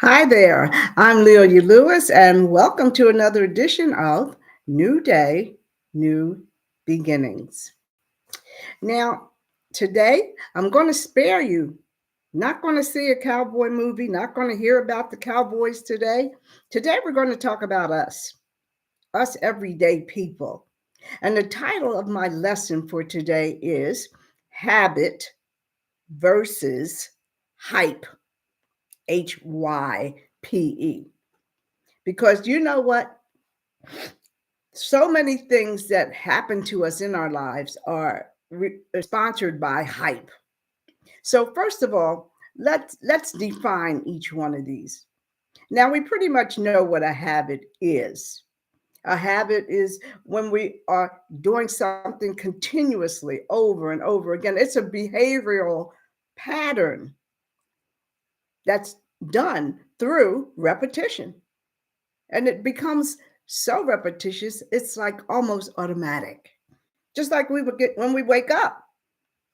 Hi there. I'm Leonie Lewis, and welcome to another edition of New Day, New Beginnings. Now, today I'm going to spare you. Not going to see a cowboy movie, not going to hear about the cowboys today. Today we're going to talk about us everyday people. And the title of my lesson for today is Habit versus Hype, HYPE. Because you know what? So many things that happen to us in our lives are sponsored by hype. So first of all, let's define each one of these. Now we pretty much know what a habit is. A habit is when we are doing something continuously over and over again. It's a behavioral pattern that's done through repetition. And it becomes so repetitious, it's like almost automatic. Just like we would get when we wake up.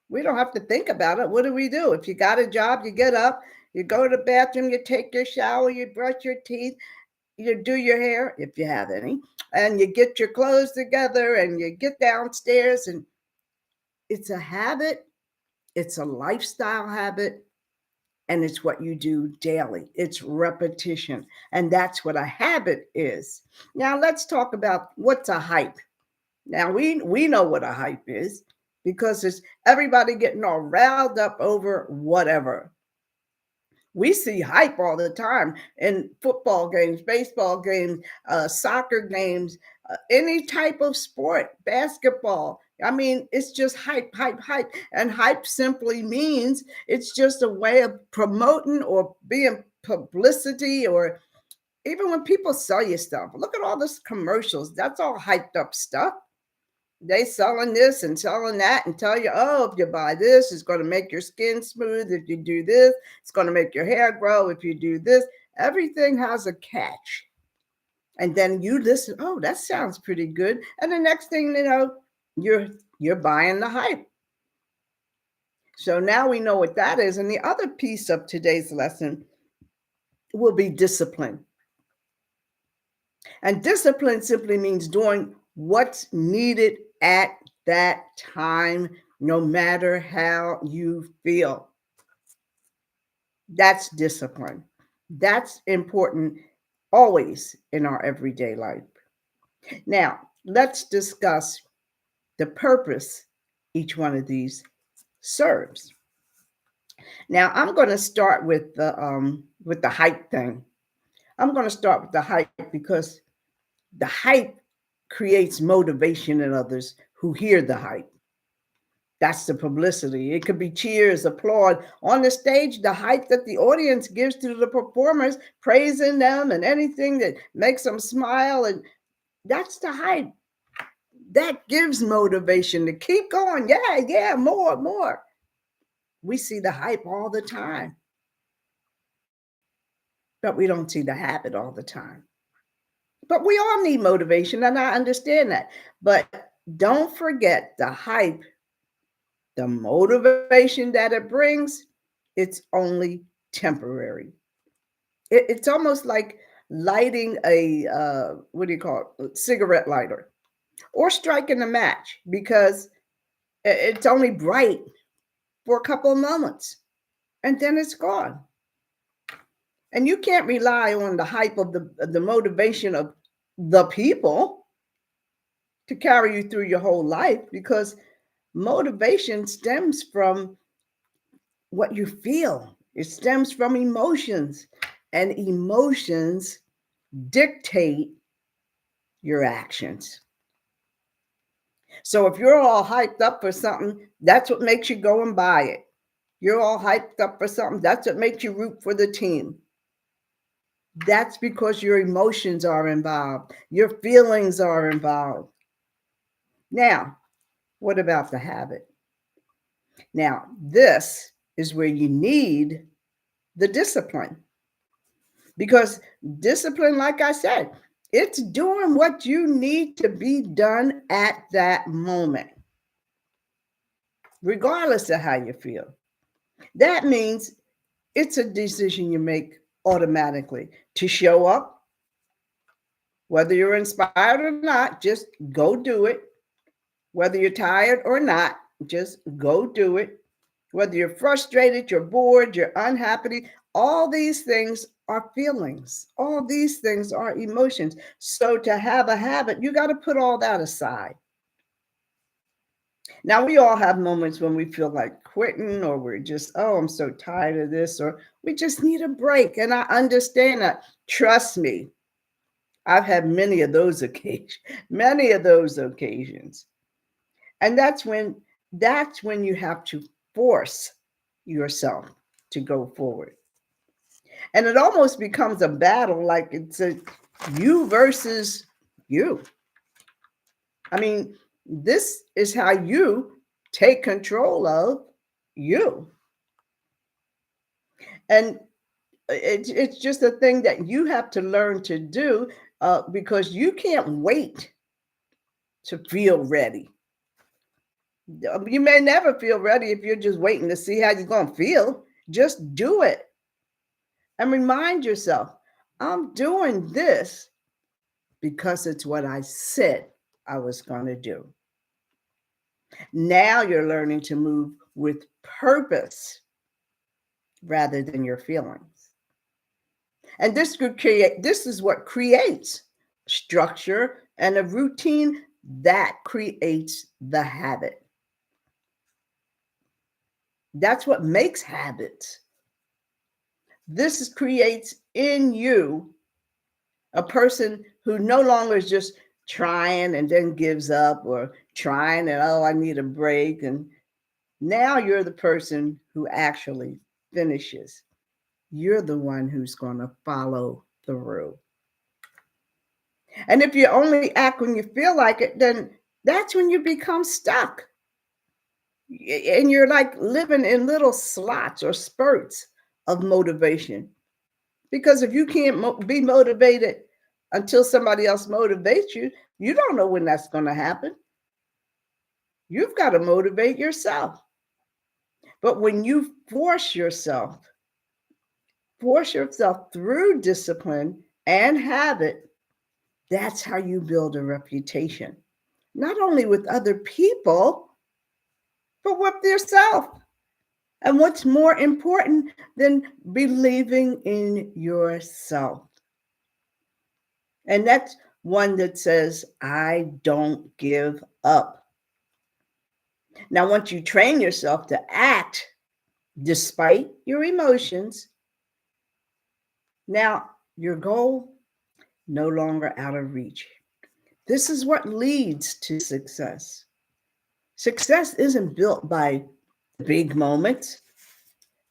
We don't have to think about it. What do? If you got a job, you get up, you go to the bathroom, you take your shower, you brush your teeth, you do your hair, if you have any, and you get your clothes together and you get downstairs. And it's a habit, it's a lifestyle habit, and it's what you do daily. It's repetition. And that's what a habit is. Now let's talk about what's a hype. Now we know what a hype is because it's everybody getting all riled up over whatever. We see hype all the time in football games, baseball games, soccer games, any type of sport, basketball. I mean, it's just hype, hype, hype. And hype simply means it's just a way of promoting or being publicity, or even when people sell you stuff. Look at all this commercials. That's all hyped up stuff. They selling this and selling that and tell you, oh, if you buy this, it's going to make your skin smooth. If you do this, it's going to make your hair grow. If you do this, everything has a catch. And then you listen, oh, that sounds pretty good. And the next thing you know, you're buying the hype. So now we know what that is. And the other piece of today's lesson will be discipline. And discipline simply means doing what's needed at that time, no matter how you feel. That's discipline. That's important always in our everyday life. Now, let's discuss the purpose each one of these serves. Now, I'm going to start with the hype thing. I'm going to start with the hype because the hype creates motivation in others who hear the hype. That's the publicity. It could be cheers, applaud. On the stage, the hype that the audience gives to the performers, praising them and anything that makes them smile. And that's the hype. That gives motivation to keep going. Yeah, yeah, more, more. We see the hype all the time, but we don't see the habit all the time. But we all need motivation, and I understand that. But don't forget the hype, the motivation that it brings, it's only temporary. It's almost like lighting a what do you call it? Cigarette lighter, or striking a match, because it's only bright for a couple of moments and then it's gone. And you can't rely on the hype of the motivation of the people to carry you through your whole life, because motivation stems from what you feel. It stems from emotions, and emotions dictate your actions. So if you're all hyped up for something, that's what makes you go and buy it. You're all hyped up for something, that's what makes you root for the team. That's because your emotions are involved, your feelings are involved. Now, what about the habit? Now, this is where you need the discipline, because discipline, like I said, it's doing what you need to be done at that moment, regardless of how you feel. That means it's a decision you make automatically to show up, whether you're inspired or not, just go do it. Whether you're tired or not, just go do it. Whether you're frustrated, you're bored, you're unhappy, all these things are feelings. All these things are emotions. So to have a habit, you got to put all that aside. Now, we all have moments when we feel like quitting, or we're just, oh, I'm so tired of this, or we just need a break. And I understand that. Trust me, I've had many of those occasions, many of those occasions. And that's when you have to force yourself to go forward. And it almost becomes a battle, like it's a you versus you. I mean, this is how you take control of you. And it's just a thing that you have to learn to do, because you can't wait to feel ready. You may never feel ready if you're just waiting to see how you're going to feel. Just do it and remind yourself, I'm doing this because it's what I said I was going to do. Now you're learning to move with purpose rather than your feelings. And this is what creates structure and a routine that creates the habit. That's what makes habits. This creates in you a person who no longer is just trying and then gives up, or trying and, oh, I need a break. And now you're the person who actually finishes. You're the one who's going to follow through. And if you only act when you feel like it, then that's when you become stuck. And you're like living in little slots or spurts of motivation. Because if you can't be motivated until somebody else motivates you, you don't know when that's going to happen. You've got to motivate yourself. But when you force yourself through discipline and habit, that's how you build a reputation, not only with other people, but with yourself. And what's more important than believing in yourself? And that's one that says, I don't give up. Now, once you train yourself to act despite your emotions, now your goal no longer out of reach. This is what leads to success. Success isn't built by big moments.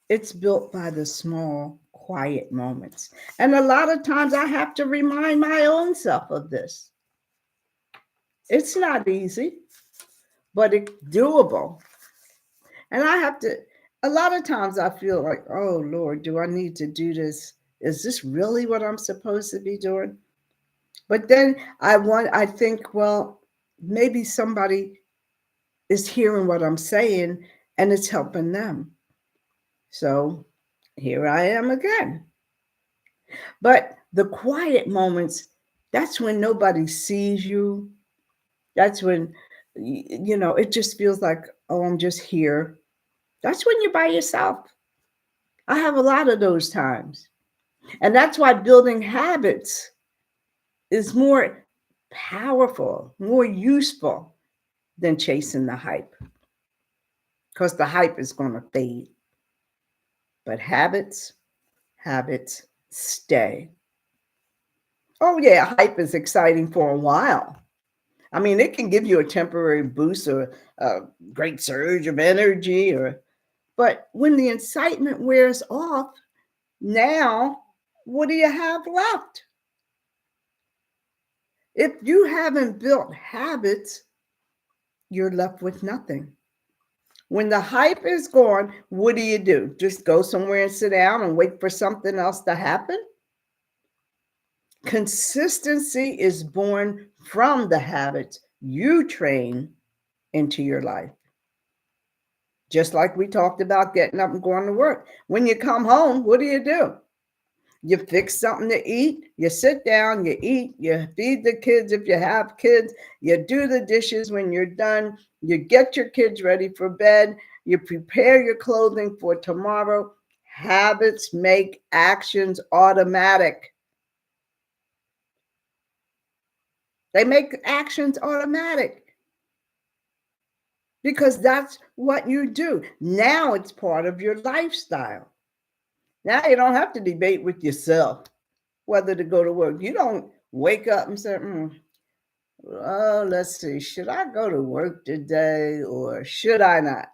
It's built by the small, quiet moments. And a lot of times I have to remind my own self of this. It's not easy, but it's doable. And a lot of times I feel like, oh Lord, do I need to do this? Is this really what I'm supposed to be doing? But then I think, well, maybe somebody is hearing what I'm saying and it's helping them. So here I am again. But the quiet moments, that's when nobody sees you. That's when, it just feels like, oh, I'm just here. That's when you're by yourself. I have a lot of those times. And that's why building habits is more powerful, more useful than chasing the hype. Because the hype is going to fade. But habits stay. Oh, yeah, hype is exciting for a while. I mean, it can give you a temporary boost or a great surge of energy, but when the excitement wears off, now what do you have left? If you haven't built habits, you're left with nothing. When the hype is gone, what do? Just go somewhere and sit down and wait for something else to happen? Consistency is born from the habits you train into your life. Just like we talked about getting up and going to work. When you come home, what do? You fix something to eat, you sit down, you eat, you feed the kids if you have kids, you do the dishes when you're done, you get your kids ready for bed, you prepare your clothing for tomorrow. Habits make actions automatic. They make actions automatic because that's what you do. Now it's part of your lifestyle. Now you don't have to debate with yourself whether to go to work. You don't wake up and say, oh, let's see, should I go to work today or should I not?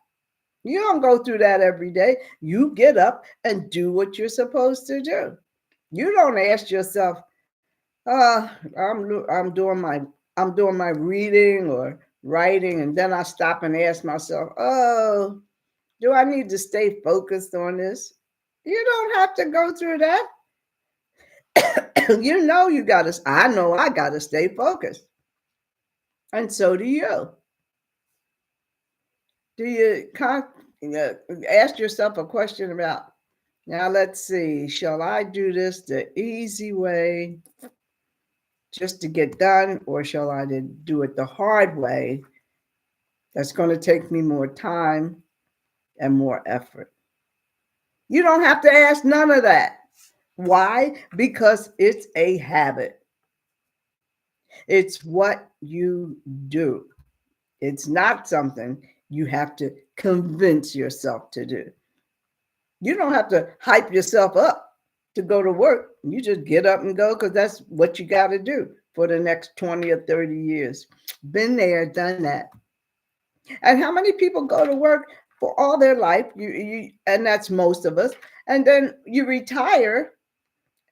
You don't go through that every day. You get up and do what you're supposed to do. You don't ask yourself, I'm doing my reading or writing, and then I stop and ask myself, oh, do I need to stay focused on this? You don't have to go through that. I know I gotta stay focused. And so do you. Do you ask yourself a question about, now let's see, shall I do this the easy way just to get done, or shall I do it the hard way that's going to take me more time and more effort? You don't have to ask none of that. Why? Because it's a habit. It's what you do. It's not something you have to convince yourself to do. You don't have to hype yourself up to go to work. You just get up and go because that's what you got to do for the next 20 or 30 years. Been there, done that. And how many people go to work for all their life? And that's most of us. And then you retire,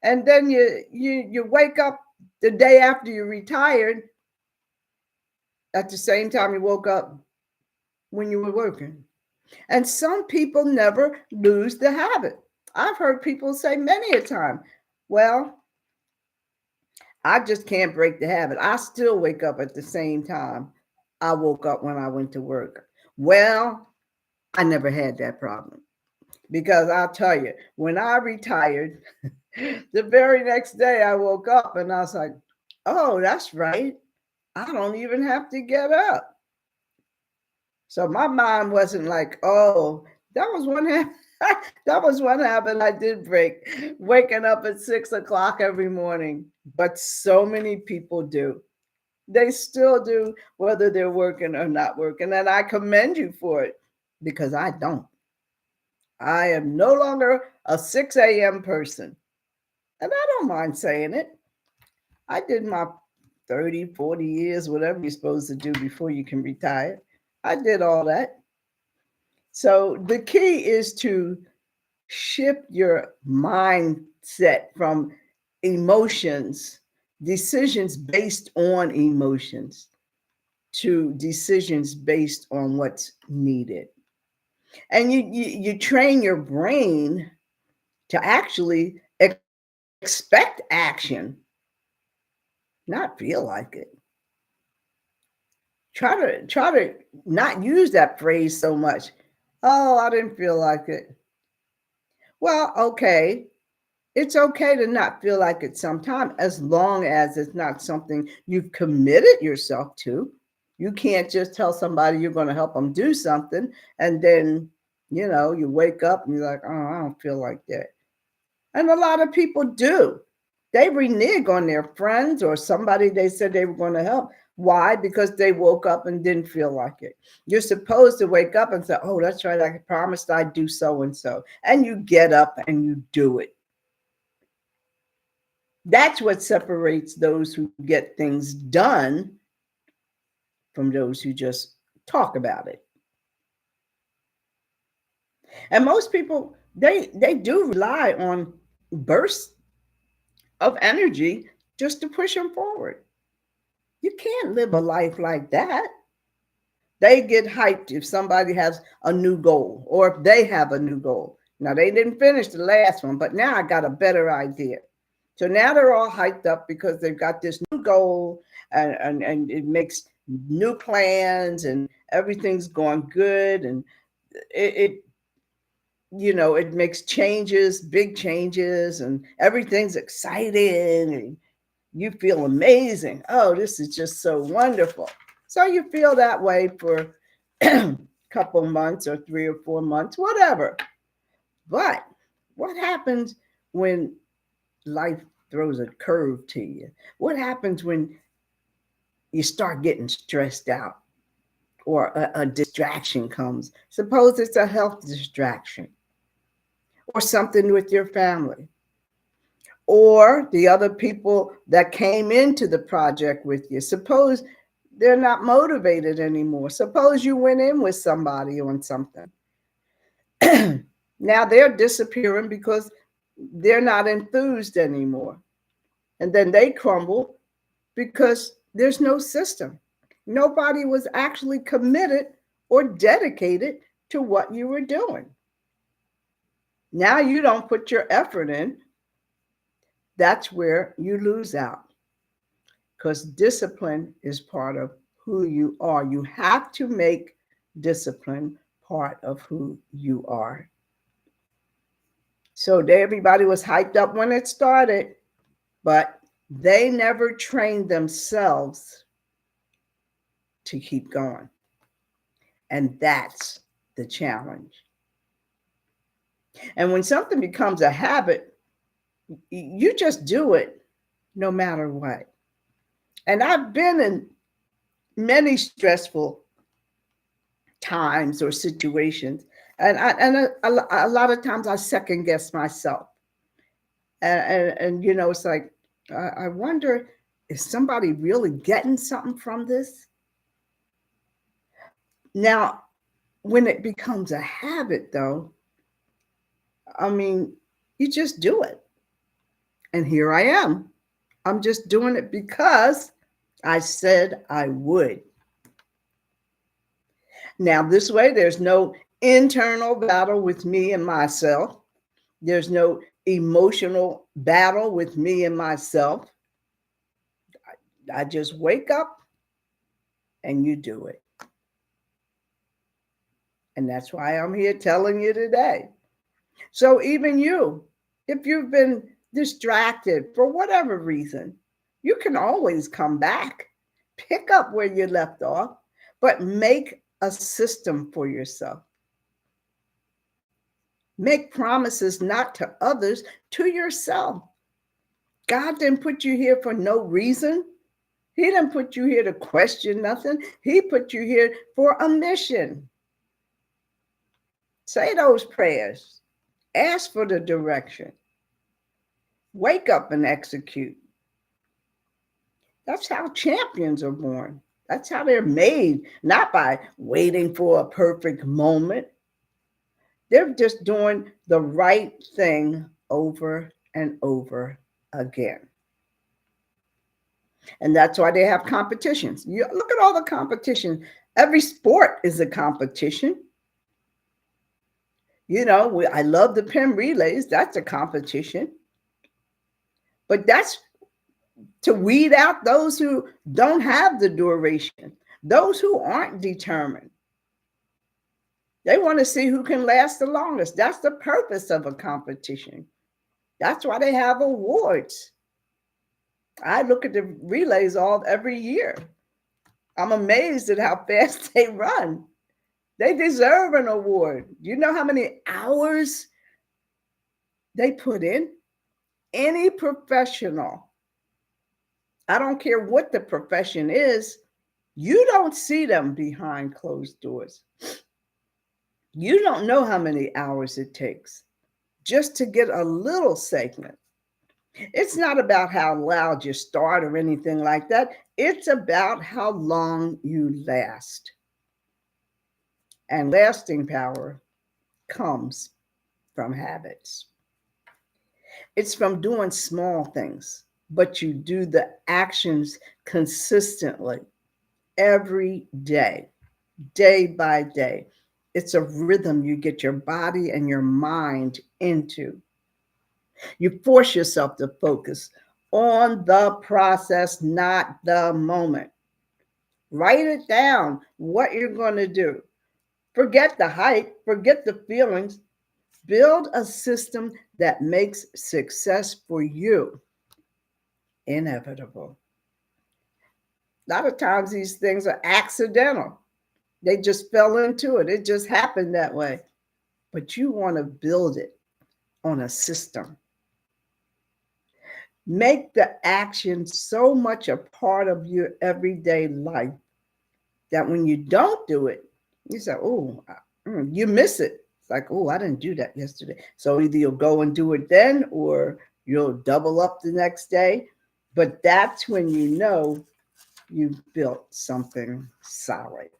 and then you wake up the day after you retired at the same time you woke up when you were working. And some people never lose the habit. I've heard people say many a time, well, I just can't break the habit. I still wake up at the same time I woke up when I went to work. Well, I never had that problem because I'll tell you, when I retired, the very next day I woke up and I was like, oh, that's right. I don't even have to get up. So my mind wasn't like, oh, that was one habit. That was one habit I did break, waking up at 6 o'clock every morning. But so many people do. They still do, whether they're working or not working. And I commend you for it because I don't. I am no longer a 6 a.m. person. And I don't mind saying it. I did my 30, 40 years, whatever you're supposed to do before you can retire. I did all that. So the key is to shift your mindset from emotions, decisions based on emotions, to decisions based on what's needed. And you train your brain to actually expect action, not feel like it. Try to not use that phrase so much. Oh, I didn't feel like it. Well, okay. It's okay to not feel like it sometime, as long as it's not something you've committed yourself to. You can't just tell somebody you're going to help them do something and then, you wake up and you're like, oh, I don't feel like that. And a lot of people do. They renege on their friends or somebody they said they were going to help. Why? Because they woke up and didn't feel like it. You're supposed to wake up and say, oh, that's right, I promised I'd do so and so. And you get up and you do it. That's what separates those who get things done from those who just talk about it. And most people, they do rely on bursts of energy just to push them forward. You can't live a life like that. They get hyped if somebody has a new goal or if they have a new goal. Now, they didn't finish the last one, but now I got a better idea. So now they're all hyped up because they've got this new goal and it makes new plans and everything's going good. And it it makes changes, big changes, and everything's exciting and you feel amazing. Oh, this is just so wonderful. So you feel that way for a couple months or 3 or 4 months, whatever. But what happens when life throws a curve to you? What happens when you start getting stressed out or a distraction comes? Suppose it's a health distraction or something with your family or the other people that came into the project with you. Suppose they're not motivated anymore. Suppose you went in with somebody on something. Now they're disappearing because they're not enthused anymore. And then they crumble because there's no system. Nobody was actually committed or dedicated to what you were doing. Now you don't put your effort in. That's where you lose out because discipline is part of who you are. You have to make discipline part of who you are. So everybody was hyped up when it started, but they never trained themselves to keep going. And that's the challenge. And when something becomes a habit, you just do it no matter what. And I've been in many stressful times or situations, and a lot of times I second guess myself. And it's like, I wonder, is somebody really getting something from this? Now, when it becomes a habit, though, I mean, you just do it. And here I am. I'm just doing it because I said I would. Now, this way, there's no internal battle with me and myself. There's no emotional battle with me and myself. I just wake up and you do it. And that's why I'm here telling you today. So even you, if you've been distracted for whatever reason, you can always come back, pick up where you left off, but make a system for yourself. Make promises not to others, to yourself. God didn't put you here for no reason. He didn't put you here to question nothing. He put you here for a mission. Say those prayers. Ask for the direction. Wake up and execute. That's how champions are born. That's how they're made, not by waiting for a perfect moment. They're just doing the right thing over and over again. And that's why they have competitions. You look at all the competition. Every sport is a competition. I love the Penn relays. That's a competition. But that's to weed out those who don't have the duration, those who aren't determined. They want to see who can last the longest. That's the purpose of a competition. That's why they have awards. I look at the relays every year. I'm amazed at how fast they run. They deserve an award. You know how many hours they put in? Any professional, I don't care what the profession is, you don't see them behind closed doors. You don't know how many hours it takes just to get a little segment. It's not about how loud you start or anything like that. It's about how long you last. And lasting power comes from habits. It's from doing small things, but you do the actions consistently every day, day by day. It's a rhythm you get your body and your mind into. You force yourself to focus on the process, not the moment. Write it down, what you're going to do. Forget the hype, forget the feelings. Build a system that makes success for you inevitable. A lot of times these things are accidental. They just fell into it. It just happened that way. But you want to build it on a system. Make the action so much a part of your everyday life that when you don't do it, you say, oh, you miss it. It's like, oh, I didn't do that yesterday. So either you'll go and do it then or you'll double up the next day. But that's when you know you've built something solid.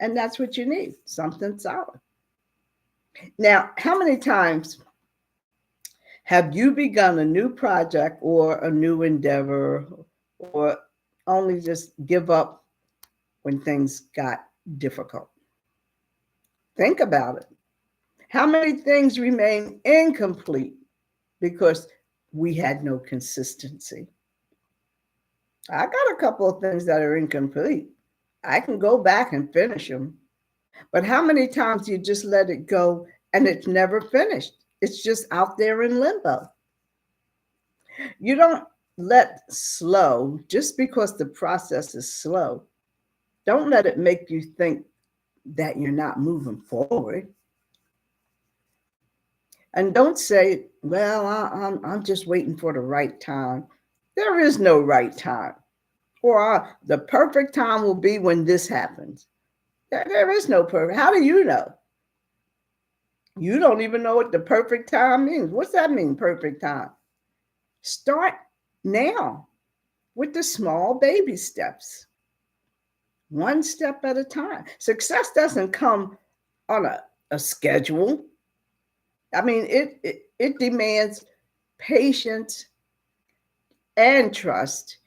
And that's what you need, something solid. Now, how many times have you begun a new project or a new endeavor or only just give up when things got difficult? Think about it. How many things remain incomplete because we had no consistency? I got a couple of things that are incomplete. I can go back and finish them. But how many times you just let it go and it's never finished? It's just out there in limbo. You don't let slow, just because the process is slow, don't let it make you think that you're not moving forward. And don't say, well, I'm just waiting for the right time. There is no right time. Or the perfect time will be when this happens. There is no perfect. How do you know? You don't even know what the perfect time means. What's that mean, perfect time? Start now with the small baby steps, one step at a time. Success doesn't come on a schedule. I mean, it demands patience and trust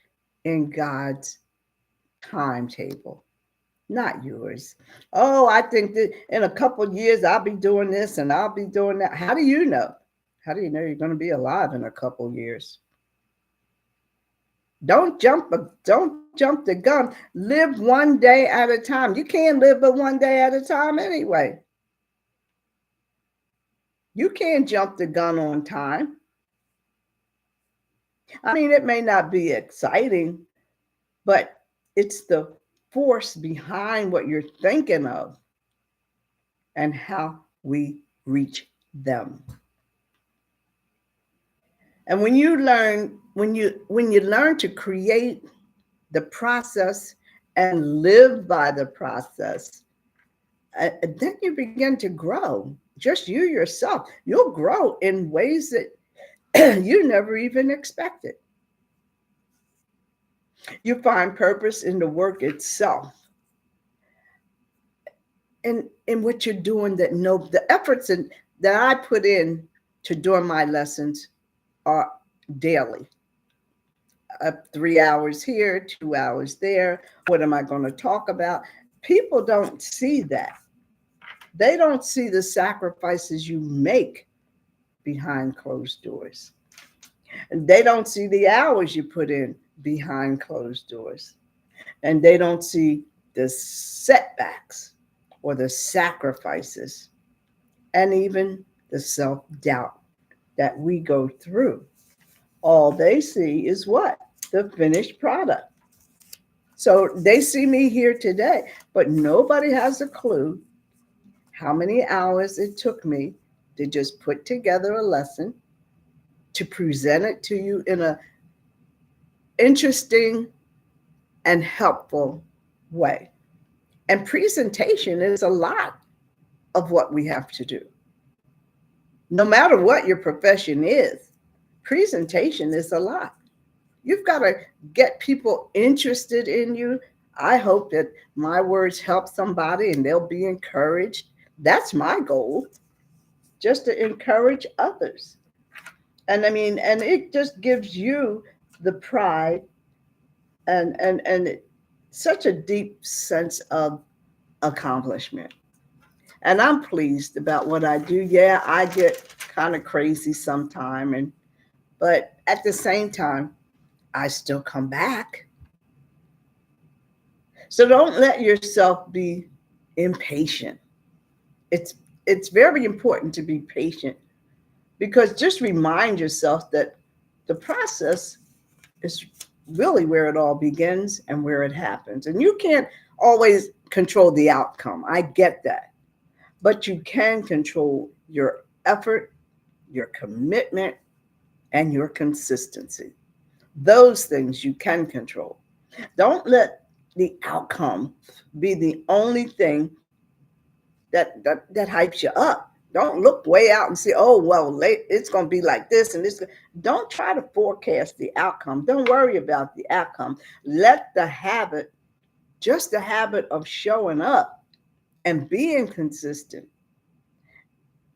in God's timetable, not yours. Oh, I think that in a couple of years I'll be doing this and I'll be doing that. How do you know? How do you know you're going to be alive in a couple of years? Don't jump the gun. Live one day at a time. You can't live but one day at a time anyway. You can't jump the gun on time. I mean, it may not be exciting, but it's the force behind what you're thinking of and how we reach them. And when you learn to create the process and live by the process, then you begin to grow. Just you yourself, you'll grow in ways that you never even expected. You find purpose in the work itself, in what you're doing. The efforts that I put in to doing my lessons are daily. 3 hours here, 2 hours there. What am I going to talk about? People don't see that. They don't see the sacrifices you make behind closed doors. And they don't see the hours you put in behind closed doors. And they don't see the setbacks or the sacrifices and even the self-doubt that we go through. All they see is what? The finished product. So they see me here today, but nobody has a clue how many hours it took me to just put together a lesson, to present it to you in a interesting and helpful way. And presentation is a lot of what we have to do. No matter what your profession is, presentation is a lot. You've got to get people interested in you. I hope that my words help somebody and they'll be encouraged. That's my goal, just to encourage others. And I mean, and it just gives you the pride and such a deep sense of accomplishment. And I'm pleased about what I do. Yeah, I get kind of crazy sometime, but at the same time, I still come back. So don't let yourself be impatient. It's very important to be patient Because just remind yourself that the process is really where it all begins and where it happens. And you can't always control the outcome. I get that. But you can control your effort, your commitment, and your consistency. Those things you can control. Don't let the outcome be the only thing that hypes you up. Don't look way out and say, oh, well, it's going to be like this and this. Don't try to forecast the outcome. Don't worry about the outcome. Let the habit, just the habit of showing up and being consistent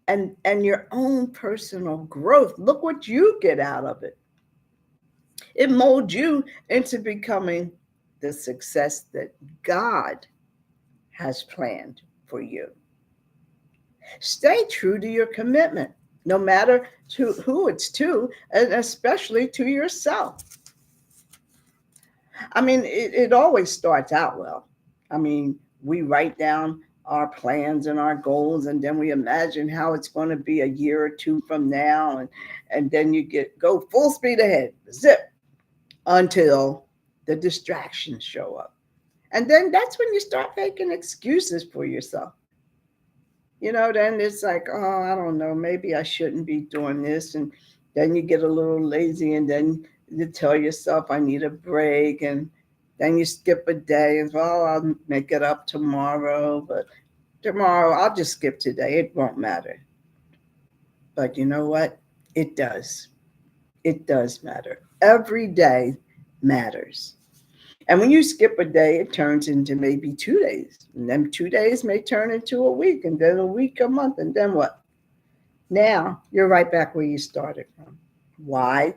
and your own personal growth. Look what you get out of it. It molds you into becoming the success that God has planned for you. Stay true to your commitment, no matter to who it's to, and especially to yourself. I mean, it always starts out well. I mean, we write down our plans and our goals, and then we imagine how it's going to be a year or two from now, and then you go full speed ahead, zip, until the distractions show up. And then that's when you start making excuses for yourself. Then it's like, oh, I don't know, maybe I shouldn't be doing this. And then you get a little lazy, and then you tell yourself, I need a break. And then you skip a day and, well, I'll make it up tomorrow. But tomorrow, I'll just skip today. It won't matter. But you know what? It does. It does matter. Every day matters. And when you skip a day, it turns into maybe 2 days. And then 2 days may turn into a week, and then a week, a month, and then what? Now you're right back where you started from. Why?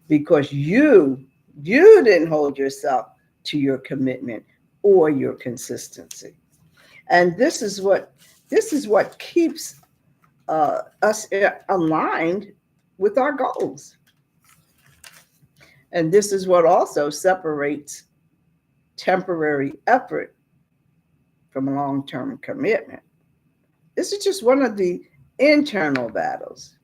Because you didn't hold yourself to your commitment or your consistency. And this is what keeps us aligned with our goals. And this is what also separates temporary effort from long-term commitment. This is just one of the internal battles.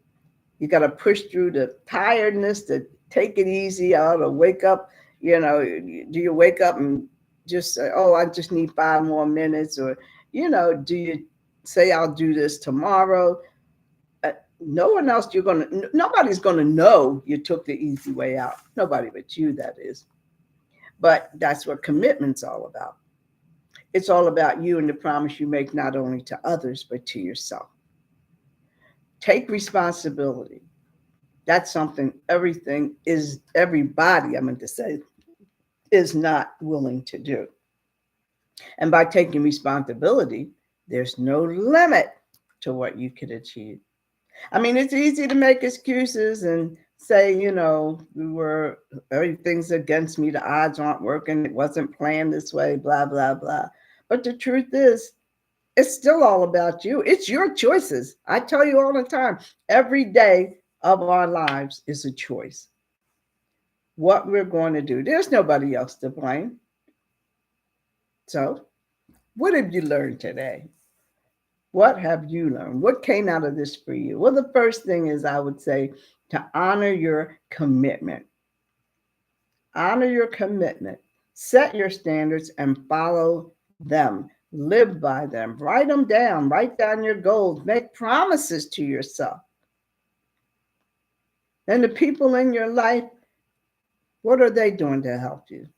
You got to push through the tiredness, to take it easy, to wake up. Do you wake up and just say, oh, I just need 5 more minutes? Or, do you say, I'll do this tomorrow? Nobody's going to know you took the easy way out. Nobody but you, that is. But that's what commitment's all about. It's all about you and the promise you make, not only to others, but to yourself. Take responsibility. That's something everybody, is not willing to do. And by taking responsibility, there's no limit to what you could achieve. I mean, it's easy to make excuses and say, everything's against me, the odds aren't working, it wasn't planned this way, blah, blah, blah. But the truth is, it's still all about you. It's your choices. I tell you all the time, every day of our lives is a choice. What we're going to do. There's nobody else to blame. So, what have you learned today? What have you learned? What came out of this for you? Well, the first thing is, I would say, to honor your commitment. Honor your commitment. Set your standards and follow them. Live by them. Write them down. Write down your goals. Make promises to yourself. And the people in your life, what are they doing to help you?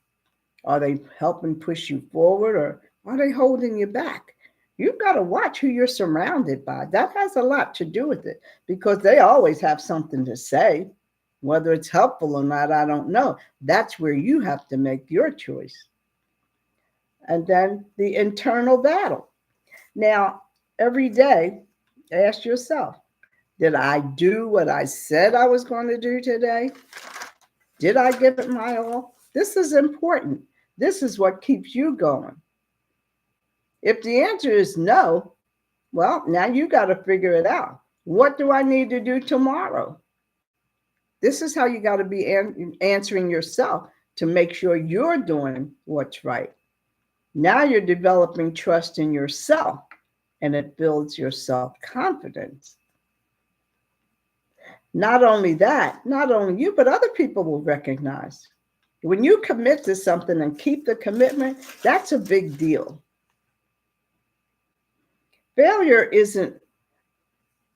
Are they helping push you forward, or are they holding you back? You've got to watch who you're surrounded by. That has a lot to do with it, because they always have something to say. Whether it's helpful or not, I don't know. That's where you have to make your choice. And then the internal battle. Now, every day, ask yourself, did I do what I said I was going to do today? Did I give it my all? This is important. This is what keeps you going. If the answer is no, well, now you got to figure it out. What do I need to do tomorrow? This is how you got to be answering yourself to make sure you're doing what's right. Now you're developing trust in yourself, and it builds your self-confidence. Not only that, not only you, but other people will recognize. When you commit to something and keep the commitment, that's a big deal. Failure isn't,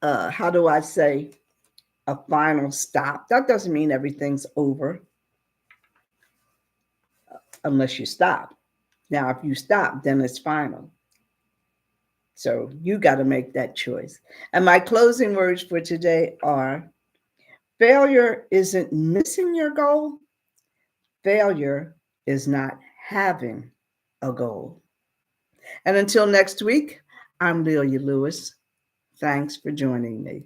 how do I say, a final stop. That doesn't mean everything's over unless you stop. Now, if you stop, then it's final. So you got to make that choice. And my closing words for today are: failure isn't missing your goal, failure is not having a goal. And until next week, I'm Lelia Lewis. Thanks for joining me.